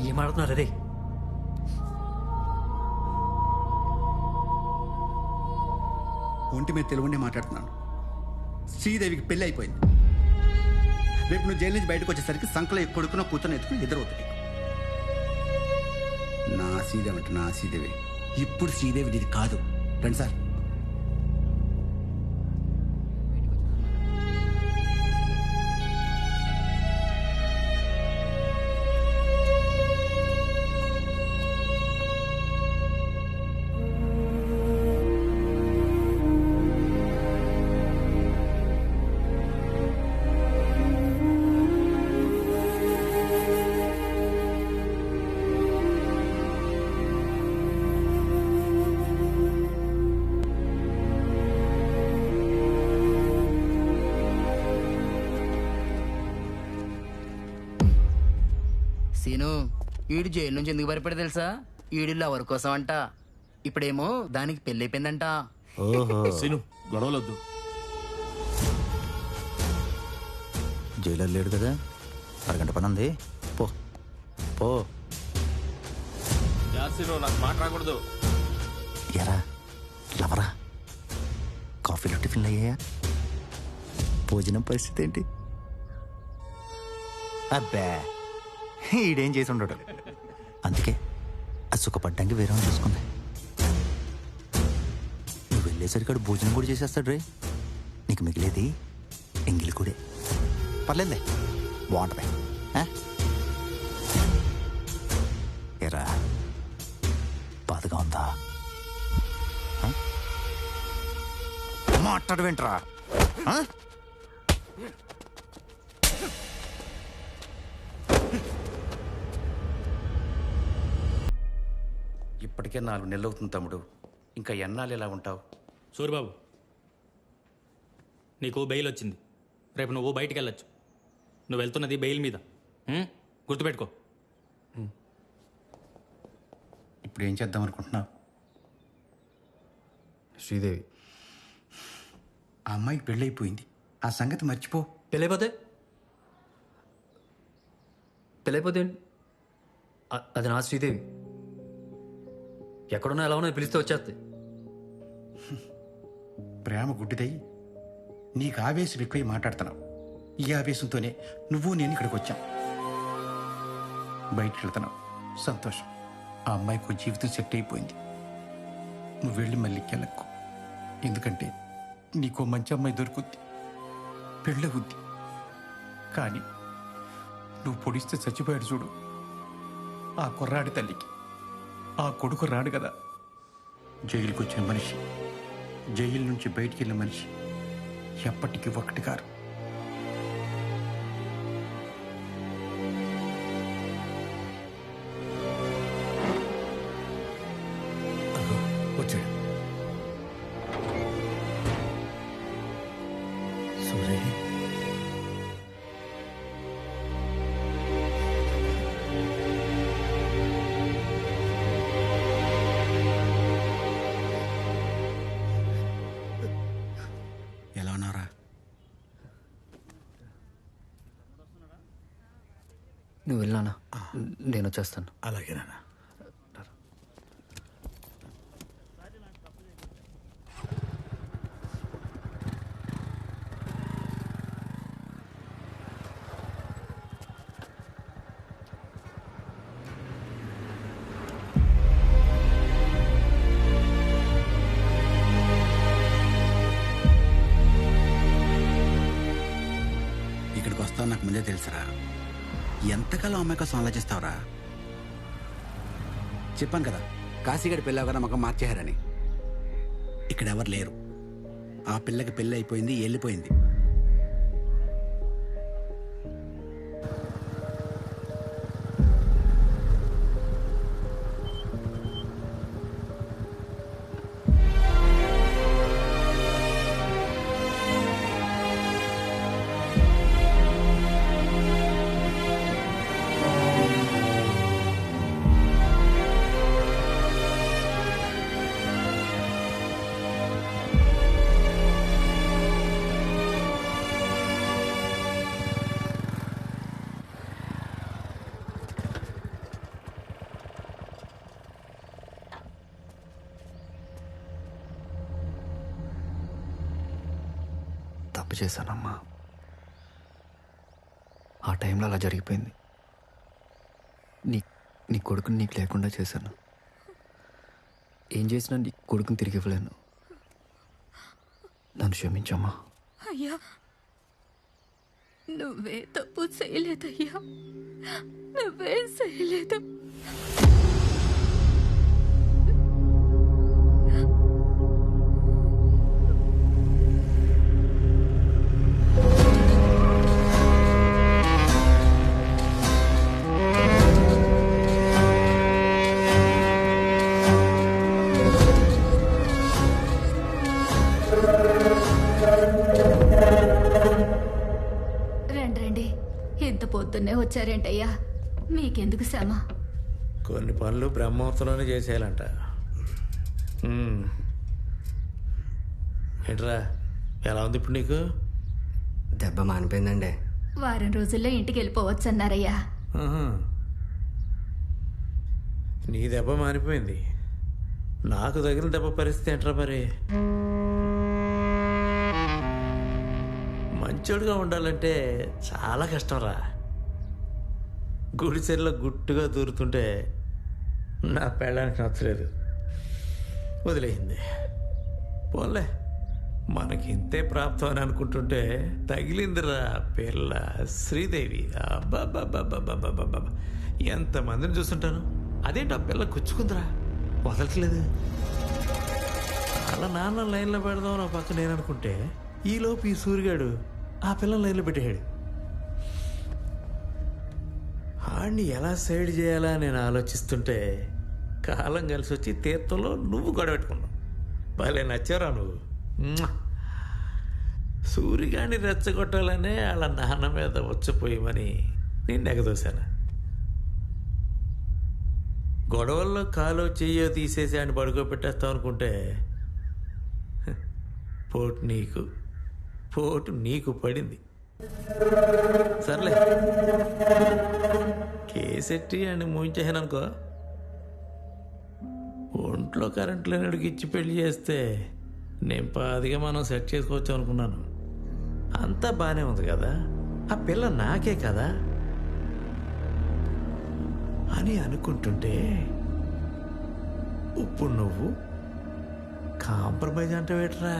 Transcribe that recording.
ఏం ఆడుతున్నారు అదే? ఒంటి మీద తెలుగునే మాట్లాడుతున్నాను. శ్రీదేవికి పెళ్లి అయిపోయింది. రేపు నువ్వు జైలు నుంచి బయటకు వచ్చేసరికి సంకలో కొడుకున కూతురు ఎత్తుకుని ఎదురవుతుంది. నా శ్రీదేవి అంటే నా శ్రీదేవి. ఇప్పుడు శ్రీదేవి ఇది కాదు. రండి సార్. సీను, ఈడు జైలు నుంచి ఎందుకు భయపడి తెలుసా? ఈడు లవర్ కోసం అంట. ఇప్పుడేమో దానికి పెళ్లి అయిపోయిందంట. సీను గొడవలొద్దు. జైలర్ లేడు కదా, అరగంట పని ఉంది. పో పో. సీను నాకు మాట్లాడకూడదు. ఎరా లవరా, కాఫీలో టిఫిన్లు అయ్యాయా? భోజనం పరిస్థితి ఏంటి? అబ్బా, ఈడేం చేసి ఉండడు. అందుకే ఆ సుఖపడ్డానికి వేరే చూసుకుంది. నువ్వు వెళ్ళేసరికి వాడు భోజనం కూడా చేసేస్తాడు రే. నీకు మిగిలేది ఎంగిలి కూడా. పర్లేదులే, బాగుంటుంది. ఎరా బాధగా ఉందా? మాట్లాడవేంట్రా? ఇప్పటికే 4 నెలలు అవుతుంది తమ్ముడు. ఇంకా ఎన్నాళ్ళు ఎలా ఉంటావు? సూరిబాబు, నీకు బెయిల్ వచ్చింది. రేపు నువ్వు బయటికి వెళ్ళొచ్చు. నువ్వు వెళ్తున్నది బెయిల్ మీద, గుర్తుపెట్టుకో. ఇప్పుడు ఏం చేద్దాం అనుకుంటున్నావు? శ్రీదేవి ఆ అమ్మాయికి పెళ్ళైపోయింది. ఆ సంగతి మర్చిపో. పెళ్ళైపోతే అది నా శ్రీదేవి. ఎక్కడున్నా ఎలా ఉన్నా పిలిస్తే వచ్చేస్తాయి. ప్రేమ గుడ్డిదై నీకు ఆవేశం ఎక్కువ మాట్లాడుతున్నావు. ఈ ఆవేశంతోనే నువ్వు నేను ఇక్కడికి వచ్చాం. బయటికి వెళ్తున్నావు, సంతోషం. ఆ అమ్మాయికి జీవితం సెట్ అయిపోయింది. నువ్వు వెళ్ళి మళ్ళీ కెళ్ళకు. ఎందుకంటే నీకో మంచి అమ్మాయి దొరుకుద్ది, పెళ్ళవుద్ది. కానీ నువ్వు పొడిస్తే చచ్చిపోయాడు చూడు, ఆ కుర్రాడి తల్లికి ఆ కొడుకు రాడు కదా. జైలుకి వచ్చిన మనిషి, జైలు నుంచి బయటికి వెళ్ళిన మనిషి ఎప్పటికీ ఒకటి కారు. వచ్చాడు సూర్య. ఎలా ఉన్నారా? నువ్వు వెళ్ళానా? నేను వచ్చేస్తాను. అలాగేనా? ఇక్కడికి వస్తావు నాకు ముందే తెలుసురా. ఎంతకాలం అమ్మాయి కోసం ఆలోచిస్తావురా? చెప్పాను కదా, కాశీగడి పెళ్ళావు కదా నమ్మకం మార్చేశారని. ఇక్కడ ఎవరు లేరు. ఆ పిల్లకి పెళ్ళి అయిపోయింది, వెళ్ళిపోయింది. తప్పు చేశానమ్మా. ఆ టైంలో అలా జరిగిపోయింది. నీ కొడుకుని నీకు లేకుండా చేశాను. ఏం చేసినా నీ కొడుకుని తిరిగి ఇవ్వలేను. నన్ను క్షమించమ్మా. అయ్యా, నువ్వే తప్పు చేయలేదయ్యా, నువ్వేం చేయలేదు. రండి, ఇంత పొద్దున్నే వచ్చారేంటయ్యా? మీకెందుకు శ్రమ? కొన్ని పనులు బ్రహ్మోత్సవంలోనే చేసేయాలంట. ఏంట్రా, ఎలా ఉంది ఇప్పుడు నీకు? దెబ్బ మానిపోయిందండి. వారం రోజుల్లో ఇంటికి వెళ్ళిపోవచ్చు అన్నారయ్యా. ఆహా. నీ దెబ్బ మారిపోయింది, నాకు తగిలిన దెబ్బ పరిస్థితి ఏంట్రా మరి? మంచోడుగా ఉండాలంటే చాలా కష్టంరా. గుడిసెల్లో గుట్టుగా దూరుతుంటే నా పెళ్ళానికి నచ్చలేదు, వదిలేయింది. పోన్లే, మనకి ఇంతే ప్రాప్తం అని అనుకుంటుంటే తగిలిందిరా పిల్ల శ్రీదేవి. అబ్బాబ్బాబ్బాబ్బాబ్బాబ్బా, ఎంతమందిని చూస్తుంటాను. అదేంటి ఆ పిల్ల గుచ్చుకుందిరా, వదలట్లేదు. అలా నాన్న లైన్లో పెడదాం నా పక్క నేను అనుకుంటే ఈలోపు ఈ సూర్యగాడు ఆ పిల్లని లైన్లో పెట్టాడు. ఆడిని ఎలా సైడ్ చేయాలా నేను ఆలోచిస్తుంటే కాలం కలిసి వచ్చి తీర్థంలో నువ్వు గొడవెట్టుకున్నావు. భలే నచ్చారా నువ్వు. సూర్యగాడిని రెచ్చగొట్టాలనే వాళ్ళ నాన్న మీద వచ్చిపోయమని నేను ఎగదోశాను. గొడవల్లో కాలో చెయ్యో తీసేసి ఆయన పడుకోబెట్టేస్తావు అనుకుంటే పోటు నీకు పడింది. సర్లే, కేసెట్టి అని మూయించాను అనుకో. ఒంట్లో కరెంట్ లేనడికి ఇచ్చి పెళ్లి చేస్తే నేను పాదిగా మనం సెట్ చేసుకోవచ్చు అనుకున్నాను. అంతా బాగానే ఉంది కదా, ఆ పిల్ల నాకే కదా అని అనుకుంటుంటే ఇప్పుడు నువ్వు కాంప్రమైజ్ అంటావేట్రా?